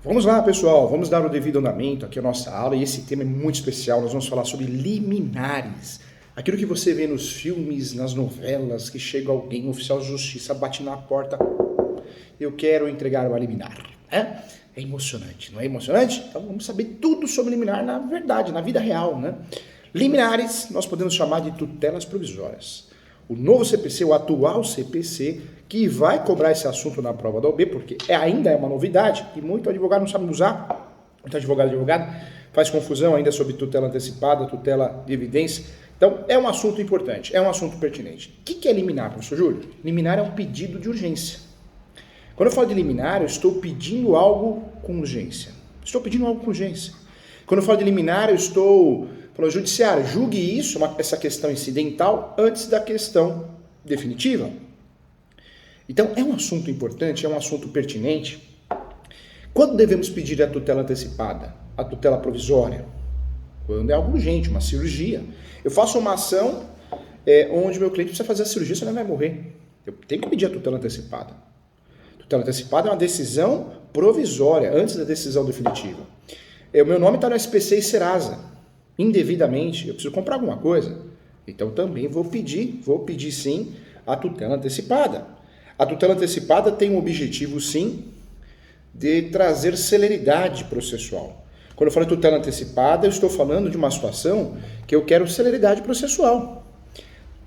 Vamos lá, pessoal, vamos dar o devido andamento aqui à nossa aula e esse tema é muito especial. Nós vamos falar sobre liminares. Aquilo que você vê nos filmes, nas novelas, que chega alguém, um oficial de justiça, bate na porta, eu quero entregar uma liminar. É emocionante, não é emocionante? Então vamos saber tudo sobre liminar na verdade, na vida real, né? Liminares nós podemos chamar de tutelas provisórias. O novo CPC, o atual CPC, que vai cobrar esse assunto na prova da OAB, porque ainda é uma novidade e muito advogado não sabe usar, muito advogado faz confusão ainda sobre tutela antecipada, tutela de evidência. Então, é um assunto importante, é um assunto pertinente. O que é liminar, professor Júlio? Liminar é um pedido de urgência. Quando eu falo de liminar, eu estou pedindo algo com urgência. Estou pedindo algo com urgência. Quando eu falo de liminar, eu estou falando judiciário, julgue isso, essa questão incidental, antes da questão definitiva. Então, é um assunto importante, é um assunto pertinente. Quando devemos pedir a tutela antecipada? A tutela provisória? Quando é algo urgente, uma cirurgia. Eu faço uma ação onde meu cliente precisa fazer a cirurgia, senão ele vai morrer. Eu tenho que pedir a tutela antecipada. Tutela antecipada é uma decisão provisória, antes da decisão definitiva. O meu nome está no SPC e Serasa. Indevidamente, eu preciso comprar alguma coisa. Então, também vou pedir sim a tutela antecipada. A tutela antecipada tem o objetivo, sim, de trazer celeridade processual. Quando eu falo de tutela antecipada, eu estou falando de uma situação que eu quero celeridade processual.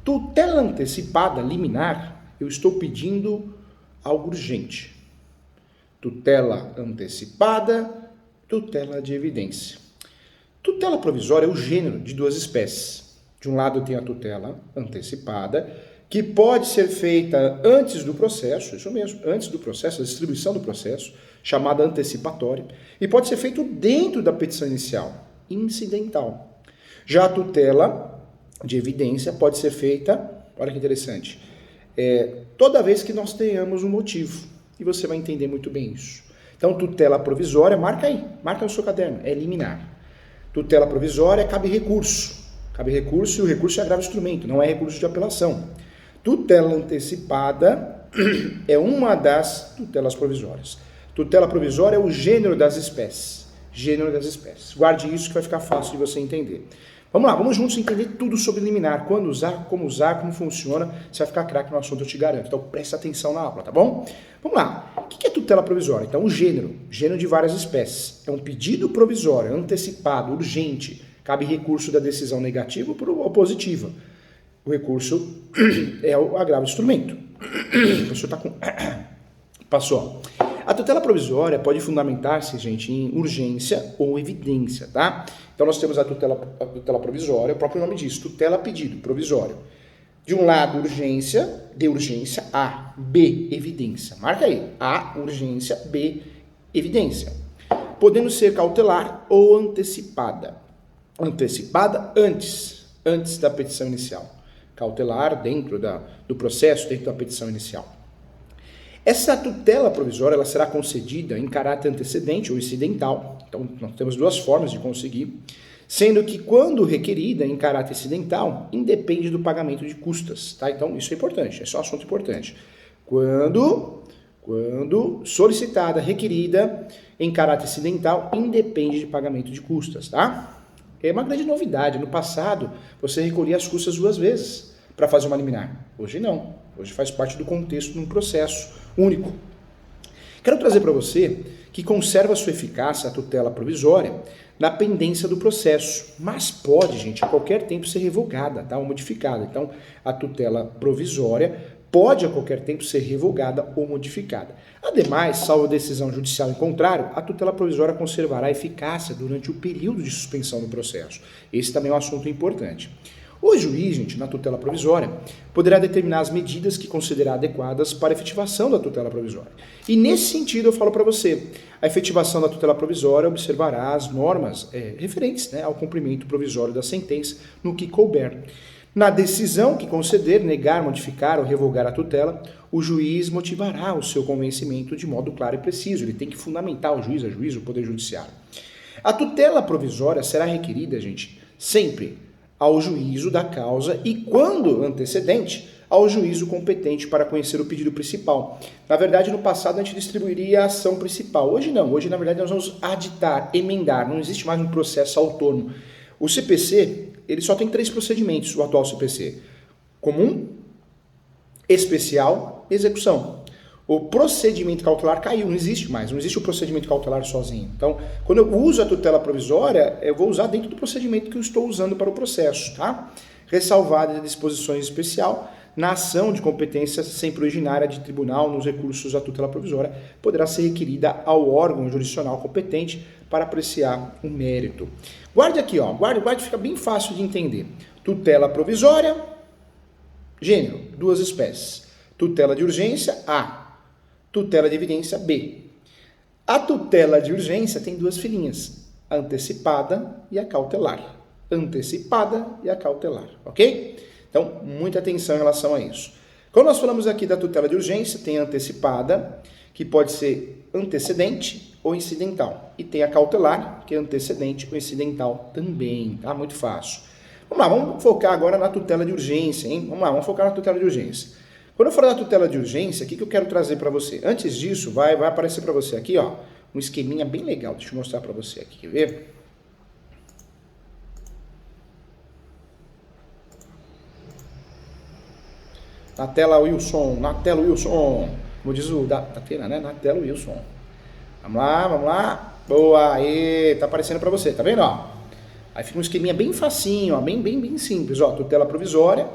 Tutela antecipada, liminar, eu estou pedindo algo urgente. Tutela antecipada, tutela de evidência. Tutela provisória é o gênero de duas espécies. De um lado tem a tutela antecipada, que pode ser feita antes do processo, isso mesmo, antes do processo, a distribuição do processo, chamada antecipatória, e pode ser feito dentro da petição inicial, incidental. Já a tutela de evidência pode ser feita, olha que interessante, toda vez que nós tenhamos um motivo, e você vai entender muito bem isso. Então, tutela provisória, marca aí, marca no seu caderno, é liminar. Tutela provisória, cabe recurso e o recurso é agravo instrumento, não é recurso de apelação. Tutela antecipada é uma das tutelas provisórias. Tutela provisória é o gênero das espécies. Guarde isso que vai ficar fácil de você entender. Vamos lá, vamos juntos entender tudo sobre liminar. Quando usar, como funciona. Você vai ficar craque no assunto, eu te garanto. Então presta atenção na aula, tá bom? Vamos lá. O que é tutela provisória? Então o gênero de várias espécies. É um pedido provisório, antecipado, urgente. Cabe recurso da decisão negativa ou positiva. O recurso é o agravo instrumento. O professor está com... Passou. A tutela provisória pode fundamentar-se, gente, em urgência ou evidência, tá? Então nós temos a tutela provisória, o próprio nome diz, tutela pedido, provisório. De um lado, urgência, de urgência, A. B, evidência. Marca aí. A, urgência, B, evidência. Podendo ser cautelar ou antecipada. Antecipada antes da petição inicial. Cautelar dentro do processo, dentro da petição inicial. Essa tutela provisória ela será concedida em caráter antecedente ou incidental. Então, nós temos duas formas de conseguir, sendo que quando requerida em caráter incidental, independe do pagamento de custas. Tá? Então, isso é importante, esse é um assunto importante. Quando solicitada, requerida em caráter incidental, independe de pagamento de custas. Tá? É uma grande novidade. No passado, você recolhia as custas 2 vezes para fazer uma liminar. Hoje não. Hoje faz parte do contexto de um processo único. Quero trazer para você que conserva sua eficácia a tutela provisória na pendência do processo, mas pode, gente, a qualquer tempo ser revogada, tá? Ou modificada. Então, a tutela provisória pode a qualquer tempo ser revogada ou modificada. Ademais, salvo decisão judicial em contrário, a tutela provisória conservará a eficácia durante o período de suspensão do processo. Esse também é um assunto importante. O juiz, gente, na tutela provisória, poderá determinar as medidas que considerar adequadas para a efetivação da tutela provisória. E nesse sentido eu falo para você, a efetivação da tutela provisória observará as normas referentes, né, ao cumprimento provisório da sentença no que couber. Na decisão que conceder, negar, modificar ou revogar a tutela, o juiz motivará o seu convencimento de modo claro e preciso. Ele tem que fundamentar o juiz, o Poder Judiciário. A tutela provisória será requerida, gente, sempre ao juízo da causa e, quando antecedente, ao juízo competente para conhecer o pedido principal. Na verdade, no passado a gente distribuiria a ação principal. Hoje não. Hoje, na verdade, nós vamos aditar, emendar. Não existe mais um processo autônomo. O CPC, ele só tem 3 procedimentos, o atual CPC. Comum, especial, execução. O procedimento cautelar caiu, não existe mais, não existe o procedimento cautelar sozinho. Então, quando eu uso a tutela provisória, eu vou usar dentro do procedimento que eu estou usando para o processo, tá? Ressalvada a disposições especial, na ação de competência sempre originária de tribunal nos recursos da tutela provisória, poderá ser requerida ao órgão jurisdicional competente para apreciar o mérito. Guarde aqui, ó, guarde, fica bem fácil de entender. Tutela provisória, gênero, 2 espécies. Tutela de urgência, A. Tutela de evidência, B. A tutela de urgência tem 2 filhinhas, a antecipada e a cautelar. Antecipada e a cautelar, ok? Então, muita atenção em relação a isso. Quando nós falamos aqui da tutela de urgência, tem a antecipada, que pode ser antecedente ou incidental. E tem a cautelar, que é antecedente ou incidental também, tá? Muito fácil. Vamos lá, vamos focar agora na tutela de urgência, hein? Vamos lá, vamos focar na tutela de urgência. Quando eu falar da tutela de urgência, o que eu quero trazer para você? Antes disso, vai aparecer para você aqui, ó, um esqueminha bem legal. Deixa eu mostrar para você aqui, quer ver? Na tela, Wilson, como diz o da tela, né? Na tela, Wilson. Vamos lá. Boa, aí, tá aparecendo para você, tá vendo, ó? Aí fica um esqueminha bem facinho, ó, bem simples, ó, tutela provisória,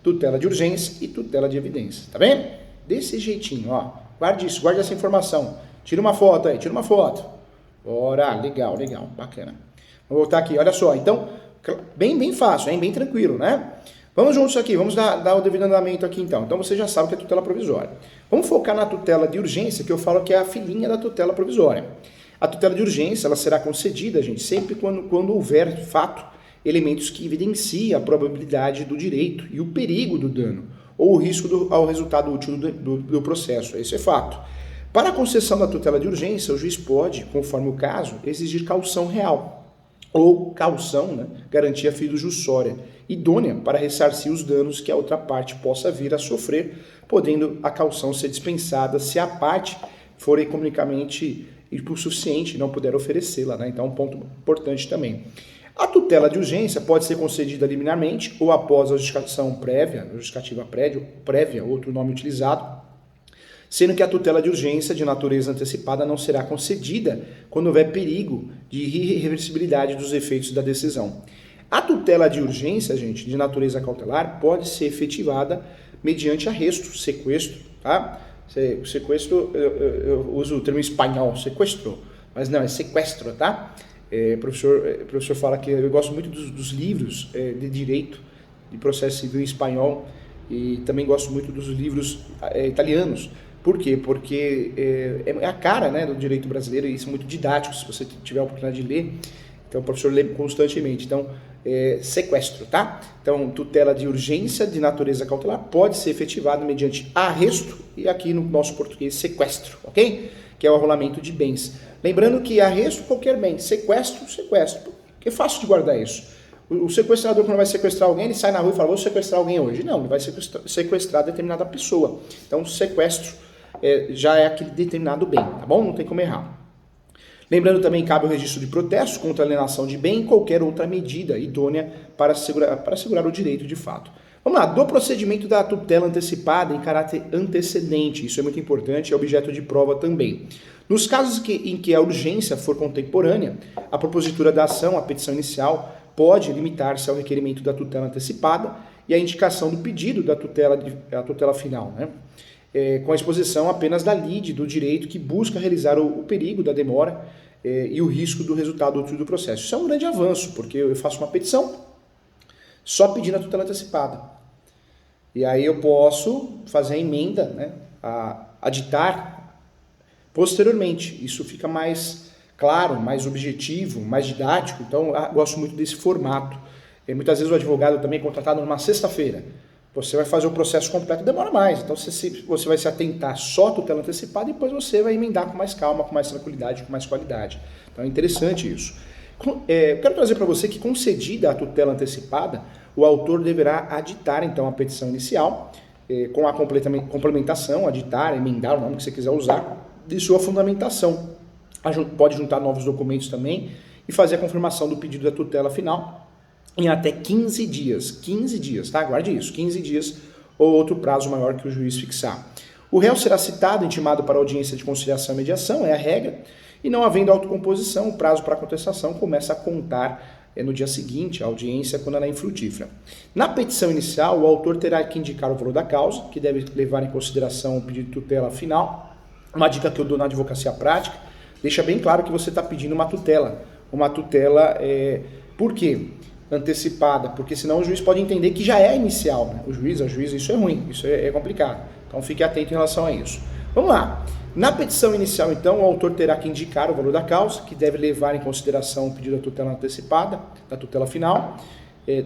tutela de urgência e tutela de evidência, tá vendo? Desse jeitinho, ó. Guarde isso, guarde essa informação. Tira uma foto aí, Bora, legal, bacana. Vou voltar aqui, olha só, então, bem fácil, hein? Bem tranquilo, né? Vamos juntos aqui, vamos dar o devido andamento aqui então. Então você já sabe o que é tutela provisória. Vamos focar na tutela de urgência, que eu falo que é a filhinha da tutela provisória. A tutela de urgência, ela será concedida, gente, sempre quando houver, de fato, elementos que evidenciem a probabilidade do direito e o perigo do dano, ou o risco ao resultado útil do processo. Esse é fato. Para a concessão da tutela de urgência, o juiz pode, conforme o caso, exigir caução real, ou caução, né, garantia fiduciária, idônea para ressarcir os danos que a outra parte possa vir a sofrer, podendo a caução ser dispensada se a parte for economicamente suficiente e não puder oferecê-la, né? Então, um ponto importante também. A tutela de urgência pode ser concedida liminarmente ou após a justificativa prévia, outro nome utilizado, sendo que a tutela de urgência de natureza antecipada não será concedida quando houver perigo de irreversibilidade dos efeitos da decisão. A tutela de urgência, gente, de natureza cautelar, pode ser efetivada mediante arresto, sequestro, tá? Sequestro, eu uso o termo espanhol, sequestro, mas não, é sequestro, tá? O professor fala que eu gosto muito dos livros de direito, de processo civil em espanhol, e também gosto muito dos livros italianos. Por quê? Porque é a cara, né, do direito brasileiro, e isso é muito didático, se você tiver a oportunidade de ler. Então, o professor lê constantemente. Então, sequestro, tá? Então, tutela de urgência de natureza cautelar pode ser efetivada mediante arresto e aqui no nosso português, sequestro, ok? Que é o arrolamento de bens. Lembrando que arresto, qualquer bem. Sequestro. Que é fácil de guardar isso. O sequestrador, quando vai sequestrar alguém, ele sai na rua e fala, vou sequestrar alguém hoje. Não, ele vai sequestrar determinada pessoa. Então, sequestro já é aquele determinado bem, tá bom? Não tem como errar. Lembrando também que cabe o registro de protesto contra alienação de bem e qualquer outra medida idônea para assegurar o direito de fato. Vamos lá, do procedimento da tutela antecipada em caráter antecedente, isso é muito importante, é objeto de prova também. Nos casos em que a urgência for contemporânea, a propositura da ação, a petição inicial, pode limitar-se ao requerimento da tutela antecipada e a indicação do pedido da tutela final, né? Com a exposição apenas da lide do direito que busca realizar o perigo da demora e o risco do resultado útil do processo. Isso é um grande avanço, porque eu faço uma petição só pedindo a tutela antecipada. E aí eu posso fazer a emenda, né, aditar posteriormente. Isso fica mais claro, mais objetivo, mais didático. Então eu gosto muito desse formato. Muitas vezes o advogado também é contratado numa sexta-feira. Você vai fazer o processo completo, demora mais. Então você vai se atentar só à tutela antecipada e depois você vai emendar com mais calma, com mais tranquilidade, com mais qualidade. Então é interessante isso. Eu quero trazer para você que, concedida a tutela antecipada, o autor deverá aditar então a petição inicial com a complementação, aditar, emendar, o nome que você quiser usar, de sua fundamentação. Pode juntar novos documentos também e fazer a confirmação do pedido da tutela final em até 15 dias. 15 dias, tá? Guarde isso, 15 dias ou outro prazo maior que o juiz fixar. O réu será citado, intimado para audiência de conciliação e mediação, é a regra, e não havendo autocomposição, o prazo para contestação começa a contar no dia seguinte, a audiência, quando ela é infrutífera. Na petição inicial, o autor terá que indicar o valor da causa, que deve levar em consideração o pedido de tutela final. Uma dica que eu dou na advocacia prática, deixa bem claro que você está pedindo uma tutela. Uma tutela, por quê? Antecipada, porque senão o juiz pode entender que já é inicial, né? O juiz, a juíza, isso é ruim, isso é complicado. Então fique atento em relação a isso. Vamos lá. Na petição inicial, então, o autor terá que indicar o valor da causa, que deve levar em consideração o pedido da tutela antecipada, da tutela final,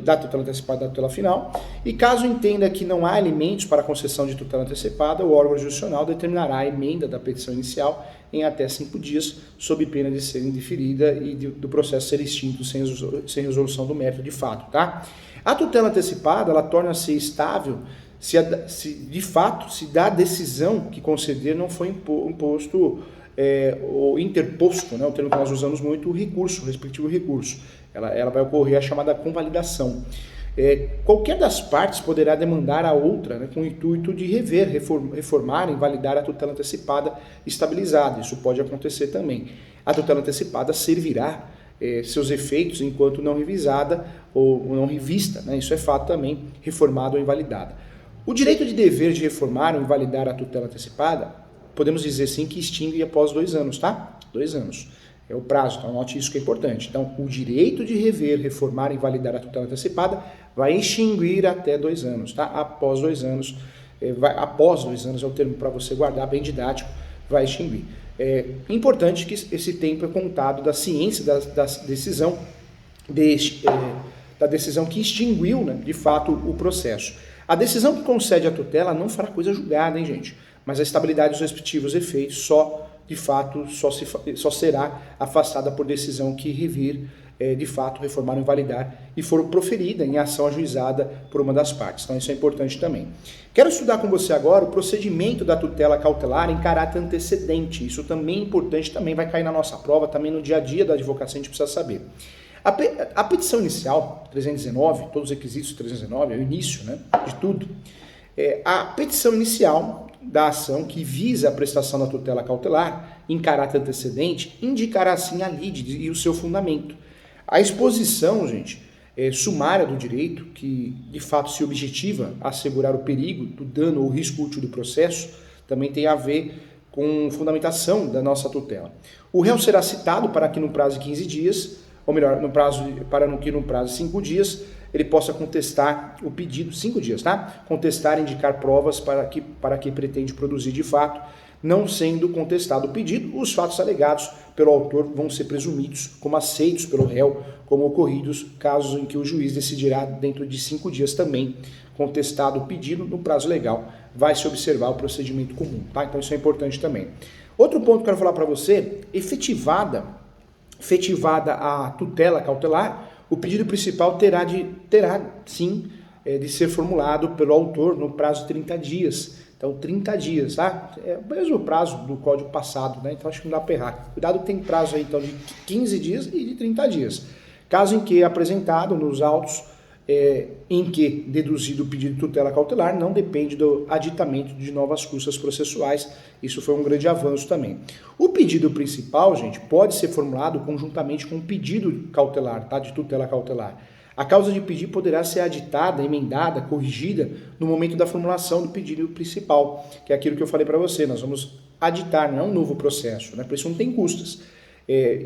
da tutela antecipada da tutela final, e caso entenda que não há elementos para a concessão de tutela antecipada, o órgão jurisdicional determinará a emenda da petição inicial em até 5 dias, sob pena de ser indeferida e do processo ser extinto sem resolução do mérito de fato, tá? A tutela antecipada, ela torna-se estável se de fato, se da decisão que conceder não foi imposto ou interposto, né, o termo que nós usamos muito, o recurso, o respectivo recurso. Ela vai ocorrer a chamada convalidação. Qualquer das partes poderá demandar a outra, né, com o intuito de rever, reformar, invalidar a tutela antecipada estabilizada. Isso pode acontecer também. A tutela antecipada servirá seus efeitos enquanto não revisada ou não revista, né, isso é fato também, reformada ou invalidada. O direito de dever de reformar ou invalidar a tutela antecipada, podemos dizer sim que extingue após 2 anos, tá? 2 anos. É o prazo, então anote isso que é importante. Então, o direito de rever, reformar e invalidar a tutela antecipada vai extinguir até 2 anos, tá? Após 2 anos, após 2 anos é o termo para você guardar, bem didático, vai extinguir. É importante que esse tempo é contado da ciência da decisão, da decisão que extinguiu, né, de fato, o processo. A decisão que concede a tutela não fará coisa julgada, hein, gente? Mas a estabilidade dos respectivos efeitos só será afastada por decisão que revir, de fato, reformar ou invalidar e for proferida em ação ajuizada por uma das partes. Então isso é importante também. Quero estudar com você agora o procedimento da tutela cautelar em caráter antecedente. Isso também é importante, também vai cair na nossa prova, também no dia a dia da advocacia a gente precisa saber. A petição inicial, 319, todos os requisitos 319, é o início, né, de tudo. A petição inicial da ação que visa a prestação da tutela cautelar em caráter antecedente indicará sim a lide e o seu fundamento. A exposição, gente, sumária do direito, que de fato se objetiva a assegurar o perigo do dano ou risco útil do processo, também tem a ver com fundamentação da nossa tutela. O réu será citado para que no prazo de 15 dias, ou melhor, para que no prazo de 5 dias, ele possa contestar o pedido, 5 dias, tá? Contestar e indicar provas para que pretende produzir de fato. Não sendo contestado o pedido, os fatos alegados pelo autor vão ser presumidos como aceitos pelo réu, como ocorridos casos em que o juiz decidirá dentro de 5 dias também, contestado o pedido no prazo legal, vai se observar o procedimento comum, tá? Então isso é importante também. Outro ponto que eu quero falar para você, efetivada a tutela cautelar, o pedido principal terá sim de ser formulado pelo autor no prazo de 30 dias. Então, 30 dias, tá? É o mesmo prazo do código passado, né? Então, acho que não dá para errar. Cuidado que tem prazo aí, então, de 15 dias e de 30 dias. Caso em que apresentado nos autos, em que deduzido o pedido de tutela cautelar, não depende do aditamento de novas custas processuais. Isso foi um grande avanço também. O pedido principal, gente, pode ser formulado conjuntamente com o pedido cautelar, tá? De tutela cautelar. A causa de pedir poderá ser aditada, emendada, corrigida no momento da formulação do pedido principal, que é aquilo que eu falei para você. Nós vamos aditar, não é um novo processo, né? Por isso não tem custas.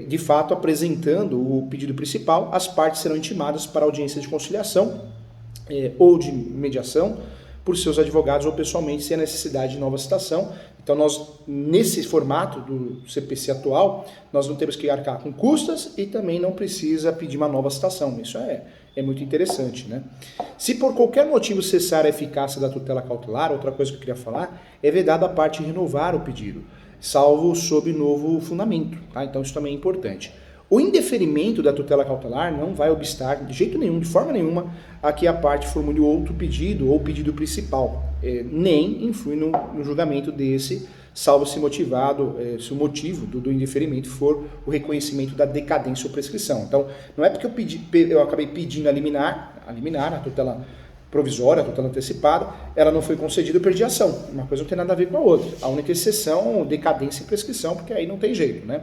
De fato, apresentando o pedido principal, as partes serão intimadas para audiência de conciliação ou de mediação por seus advogados ou pessoalmente, sem a necessidade de nova citação. Então, nós, nesse formato do CPC atual, nós não temos que arcar com custas e também não precisa pedir uma nova citação. Isso é muito interessante, né? Se por qualquer motivo cessar a eficácia da tutela cautelar, outra coisa que eu queria falar, é vedado a parte renovar o pedido, salvo sob novo fundamento, tá? Então, isso também é importante. O indeferimento da tutela cautelar não vai obstar de jeito nenhum, de forma nenhuma, a que a parte formule outro pedido ou pedido principal, nem influi no julgamento desse, salvo se motivado, se o motivo do indeferimento for o reconhecimento da decadência ou prescrição. Então, não é porque eu acabei pedindo a liminar, a tutela provisória, a tutela antecipada, ela não foi concedida, eu perdi a ação. Uma coisa não tem nada a ver com a outra. A única exceção, decadência e prescrição, porque aí não tem jeito, né?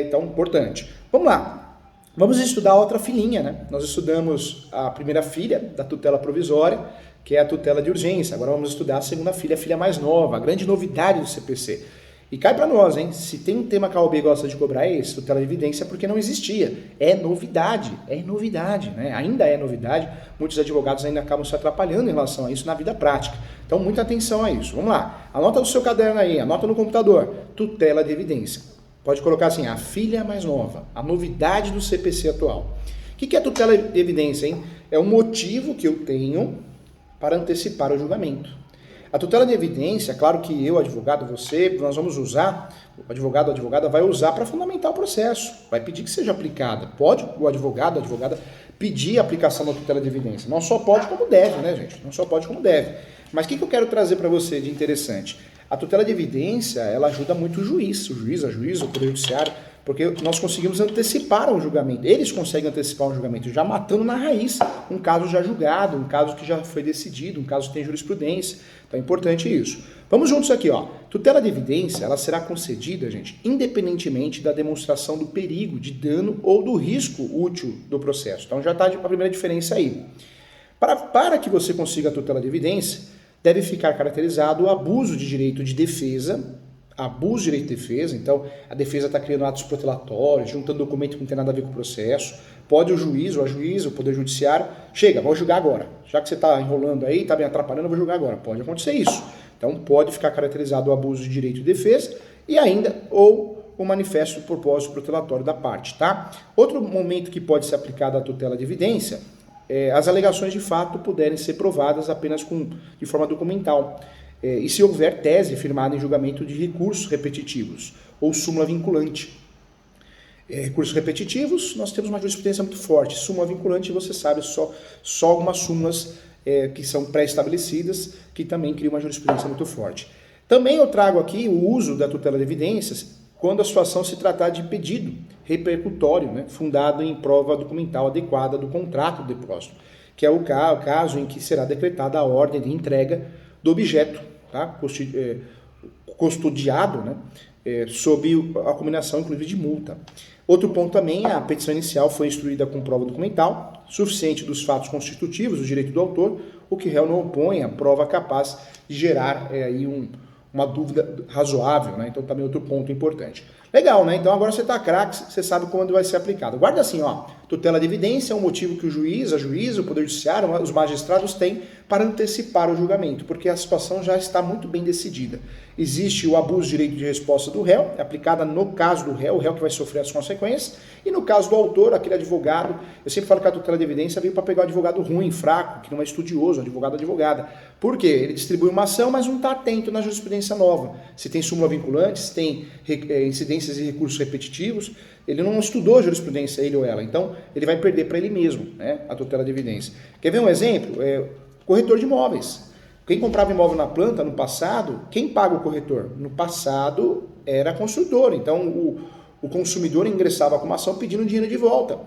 Então, importante. Vamos lá. Vamos estudar outra filhinha, né? Nós estudamos a primeira filha da tutela provisória, que é a tutela de urgência. Agora vamos estudar a segunda filha, a filha mais nova, a grande novidade do CPC. E cai para nós, hein? Se tem um tema que a OAB gosta de cobrar, é esse, tutela de evidência, porque não existia. É novidade, né? Ainda é novidade. Muitos advogados ainda acabam se atrapalhando em relação a isso na vida prática. Então, muita atenção a isso. Vamos lá. Anota no seu caderno aí, anota no computador. Tutela de evidência. Pode colocar assim, a filha mais nova, a novidade do CPC atual. O que é tutela de evidência, hein? É um motivo que eu tenho para antecipar o julgamento. A tutela de evidência, claro que eu, advogado, você, nós vamos usar, o advogado ou a advogada vai usar para fundamentar o processo, vai pedir que seja aplicada. Pode o advogado, a advogada, pedir a aplicação da tutela de evidência. Não só pode como deve, né, gente? Não só pode como deve. Mas o que eu quero trazer para você de interessante? A tutela de evidência, ela ajuda muito o juiz, a juíza, o poder judiciário, porque nós conseguimos antecipar um julgamento. Eles conseguem antecipar um julgamento, já matando na raiz um caso já julgado, um caso que já foi decidido, um caso que tem jurisprudência. Então é importante isso. Vamos juntos aqui, ó. Tutela de evidência, ela será concedida, gente, independentemente da demonstração do perigo, de dano ou do risco útil do processo. Então já está a primeira diferença aí. Para que você consiga a tutela de evidência, deve ficar caracterizado o abuso de direito de defesa, então a defesa está criando atos protelatórios, juntando documento que não tem nada a ver com o processo, pode o juiz, ou a juíza, o poder judiciário, chega, vou julgar agora, já que você está enrolando aí, está me atrapalhando, eu vou julgar agora, pode acontecer isso. Então pode ficar caracterizado o abuso de direito de defesa e ainda, ou o manifesto de propósito protelatório da parte, tá? Outro momento que pode ser aplicada a tutela de evidência as alegações de fato puderem ser provadas apenas de forma documental, e se houver tese firmada em julgamento de recursos repetitivos ou súmula vinculante. Recursos repetitivos, nós temos uma jurisprudência muito forte. Súmula vinculante, você sabe, só algumas súmulas que são pré-estabelecidas, que também criam uma jurisprudência muito forte. Também eu trago aqui o uso da tutela de evidências quando a situação se tratar de pedido repercutório, né, fundado em prova documental adequada do contrato do depósito, que é o caso em que será decretada a ordem de entrega do objeto, tá, custodiado, né, sob a combinação, inclusive, de multa. Outro ponto também, a petição inicial foi instruída com prova documental, suficiente dos fatos constitutivos do direito do autor, o que réu não opõe a prova capaz de gerar aí uma dúvida razoável, né? Então também outro ponto importante. Legal, né? Então agora você está craque, você sabe quando vai ser aplicado. Guarda assim, ó, tutela de evidência é um motivo que o juiz, a juíza, o poder judiciário, os magistrados têm para antecipar o julgamento, porque a situação já está muito bem decidida. Existe o abuso de direito de resposta do réu, aplicada no caso do réu, o réu que vai sofrer as consequências, e no caso do autor, aquele advogado, eu sempre falo que a tutela de evidência veio para pegar o advogado ruim, fraco, que não é estudioso, advogado, advogada. Por quê? Ele distribui uma ação, mas não está atento na jurisprudência nova. Se tem súmula vinculante, se tem incidências e recursos repetitivos, ele não estudou a jurisprudência, ele ou ela, então ele vai perder para ele mesmo, né, a tutela de evidência. Quer ver um exemplo? Corretor de imóveis. Quem comprava imóvel na planta no passado, quem paga o corretor? No passado era a construtora, então o consumidor ingressava com uma ação pedindo dinheiro de volta.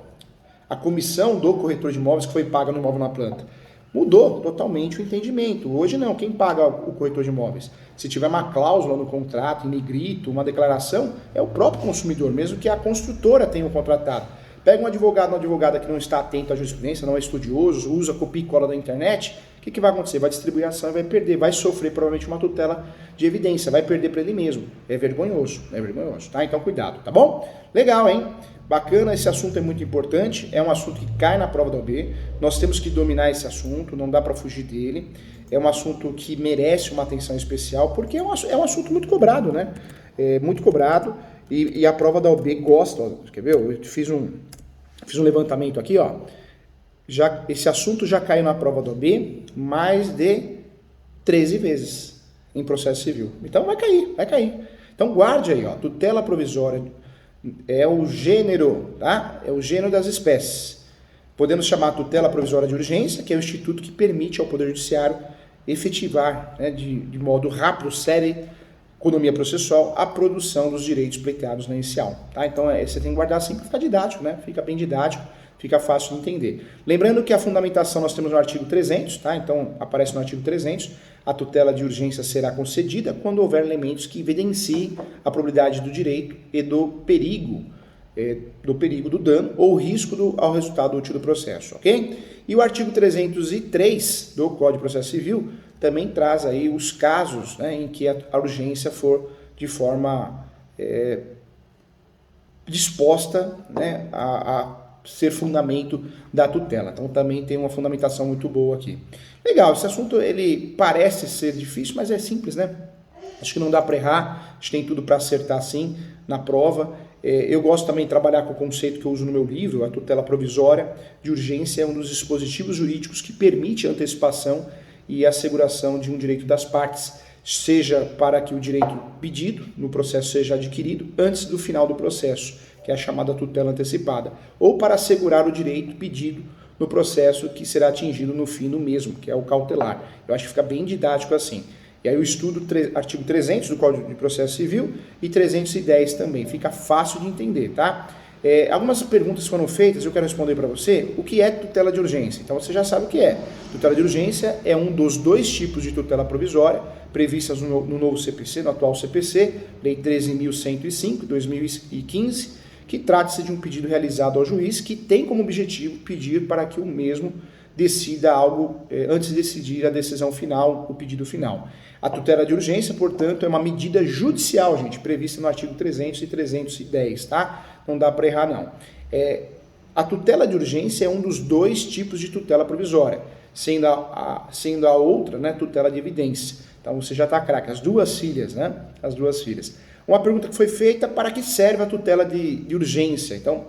A comissão do corretor de imóveis que foi paga no imóvel na planta. Mudou totalmente o entendimento. Hoje não, quem paga o corretor de imóveis? Se tiver uma cláusula no contrato, em negrito, uma declaração, é o próprio consumidor, mesmo que a construtora tenha o contratado. Pega um advogado, uma advogada que não está atento à jurisprudência, não é estudioso, usa copia e cola da internet, o que vai acontecer? Vai distribuir a ação e vai perder, vai sofrer provavelmente uma tutela de evidência, vai perder para ele mesmo. É vergonhoso, tá? Então cuidado, tá bom? Legal, hein? Bacana, esse assunto é muito importante, é um assunto que cai na prova da OAB, nós temos que dominar esse assunto, não dá para fugir dele, é um assunto que merece uma atenção especial, porque é um assunto muito cobrado, né? Muito cobrado, e a prova da OAB gosta, ó, quer ver? Eu fiz um levantamento aqui, ó. Esse assunto já caiu na prova da OAB mais de 13 vezes em processo civil. Então vai cair. Então guarde aí, ó, tutela provisória é o gênero, tá? É o gênero das espécies. Podemos chamar a tutela provisória de urgência, que é o instituto que permite ao Poder Judiciário efetivar, né, de modo rápido, célere, economia processual, a produção dos direitos pleiteados na inicial. Tá? Então, você tem que guardar assim para ficar didático, né? Fica bem didático, fica fácil de entender. Lembrando que a fundamentação nós temos no artigo 300, tá? Então aparece no artigo 300, a tutela de urgência será concedida quando houver elementos que evidenciem a probabilidade do direito e do perigo do dano ou risco ao resultado útil do processo, ok? E o artigo 303 do Código de Processo Civil também traz aí os casos, né, em que a urgência for de forma disposta, né, a ser fundamento da tutela. Então também tem uma fundamentação muito boa aqui. Legal, esse assunto ele parece ser difícil, mas é simples, né? Acho que não dá para errar, a gente tem tudo para acertar sim na prova. Eu gosto também de trabalhar com o conceito que eu uso no meu livro, a tutela provisória de urgência é um dos dispositivos jurídicos que permite a antecipação e asseguração de um direito das partes, seja para que o direito pedido no processo seja adquirido antes do final do processo, que é a chamada tutela antecipada, ou para assegurar o direito pedido no processo que será atingido no fim do mesmo, que é o cautelar. Eu acho que fica bem didático assim. E aí eu estudo artigo 300 do Código de Processo Civil e 310 também, fica fácil de entender, tá? Algumas perguntas foram feitas, eu quero responder para você. O que é tutela de urgência? Então você já sabe o que é. Tutela de urgência é um dos dois tipos de tutela provisória previstas no novo CPC, no atual CPC, Lei 13.105, 2015, que trata-se de um pedido realizado ao juiz que tem como objetivo pedir para que o mesmo decida algo antes de decidir a decisão final, o pedido final. A tutela de urgência, portanto, é uma medida judicial, gente, prevista no artigo 300 e 310, tá? Não dá para errar, não. A tutela de urgência é um dos dois tipos de tutela provisória, sendo a outra, né, tutela de evidência. Então, você já está craque, as duas filhas, né? As duas filhas. Uma pergunta que foi feita, para que serve a tutela de urgência? Então,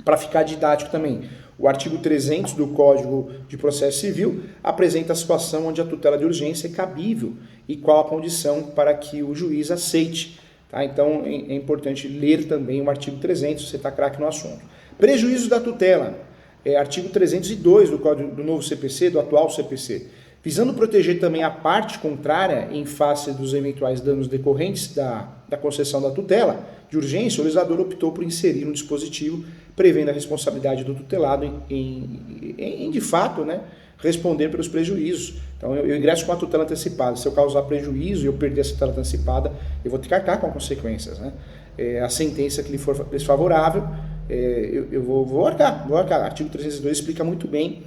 para ficar didático também, o artigo 300 do Código de Processo Civil apresenta a situação onde a tutela de urgência é cabível e qual a condição para que o juiz aceite. Tá? Então, é importante ler também o artigo 300, você está craque no assunto. Prejuízo da tutela, artigo 302 do Código do novo CPC, do atual CPC. Visando proteger também a parte contrária em face dos eventuais danos decorrentes da concessão da tutela de urgência, o legislador optou por inserir um dispositivo prevendo a responsabilidade do tutelado em de fato, né, responder pelos prejuízos. Então, eu ingresso com a tutela antecipada. Se eu causar prejuízo e eu perder essa tutela antecipada, eu vou ter que arcar com consequências, né? A sentença que lhe for desfavorável, eu vou arcar. Artigo 302 explica muito bem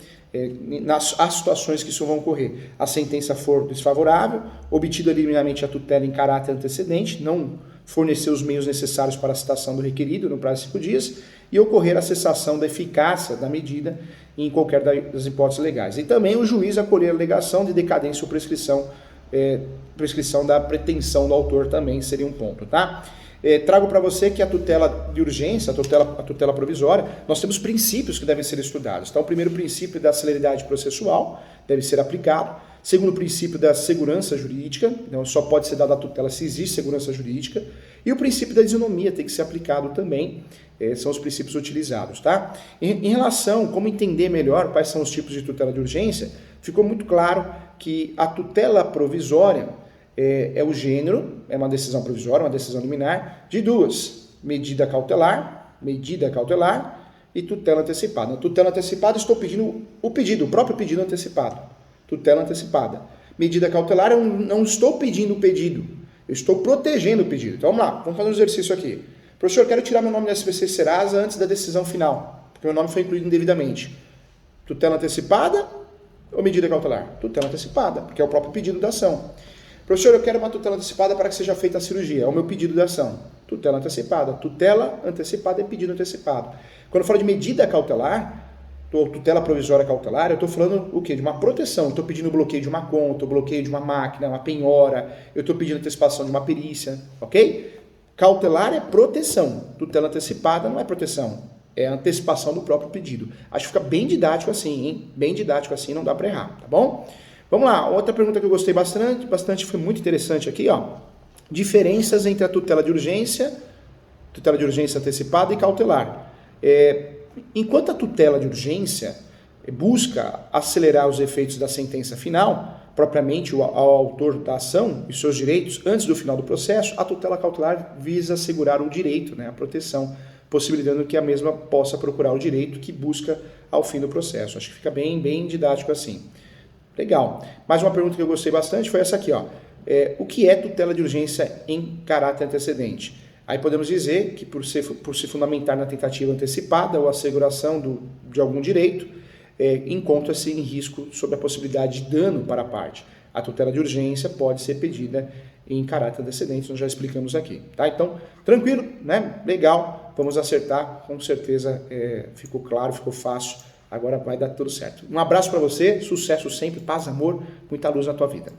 as situações que isso vão ocorrer. A sentença for desfavorável, obtida liminarmente a tutela em caráter antecedente, não fornecer os meios necessários para a citação do requerido no prazo de 5 dias e ocorrer a cessação da eficácia da medida em qualquer das hipóteses legais. E também o juiz acolher a alegação de decadência ou prescrição da pretensão do autor também seria um ponto, tá? Trago para você que a tutela de urgência, a tutela provisória, nós temos princípios que devem ser estudados. Então, o primeiro princípio da celeridade processual deve ser aplicado. Segundo princípio da segurança jurídica, então só pode ser dada a tutela se existe segurança jurídica. E o princípio da isonomia tem que ser aplicado também, são os princípios utilizados, tá? Em relação a como entender melhor quais são os tipos de tutela de urgência, ficou muito claro que a tutela provisória é o gênero, é uma decisão provisória, uma decisão liminar, de duas, medida cautelar e tutela antecipada. Na tutela antecipada estou pedindo o próprio pedido antecipado, tutela antecipada. Medida cautelar eu não estou pedindo o pedido, eu estou protegendo o pedido. Então vamos lá, vamos fazer um exercício aqui. Professor, eu quero tirar meu nome do SPC Serasa antes da decisão final, porque meu nome foi incluído indevidamente. Tutela antecipada ou medida cautelar? Tutela antecipada, porque é o próprio pedido da ação. Professor, eu quero uma tutela antecipada para que seja feita a cirurgia. É o meu pedido de ação. Tutela antecipada. Tutela antecipada é pedido antecipado. Quando eu falo de medida cautelar, tutela provisória cautelar, eu estou falando o quê? De uma proteção. Eu estou pedindo bloqueio de uma conta, bloqueio de uma máquina, uma penhora. Eu estou pedindo antecipação de uma perícia. Ok? Cautelar é proteção. Tutela antecipada não é proteção. É a antecipação do próprio pedido. Acho que fica bem didático assim, hein? Bem didático assim, não dá para errar, tá bom? Vamos lá, outra pergunta que eu gostei bastante, foi muito interessante aqui, ó. Diferenças entre a tutela de urgência tutela de urgência antecipada e cautelar. Enquanto a tutela de urgência busca acelerar os efeitos da sentença final, propriamente ao autor da ação e seus direitos antes do final do processo, a tutela cautelar visa assegurar o direito, a proteção, possibilitando que a mesma possa procurar o direito que busca ao fim do processo. Acho que fica bem didático assim. Legal. Mais uma pergunta que eu gostei bastante foi essa aqui, ó. O que é tutela de urgência em caráter antecedente? Aí podemos dizer que por se fundamentar na tentativa antecipada ou asseguração de algum direito, encontra-se em risco sobre a possibilidade de dano para a parte. A tutela de urgência pode ser pedida em caráter antecedente, nós já explicamos aqui. Tá? Então, tranquilo, né? Legal, vamos acertar, com certeza ficou claro, ficou fácil, agora vai dar tudo certo. Um abraço para você, sucesso sempre, paz, amor, muita luz na tua vida.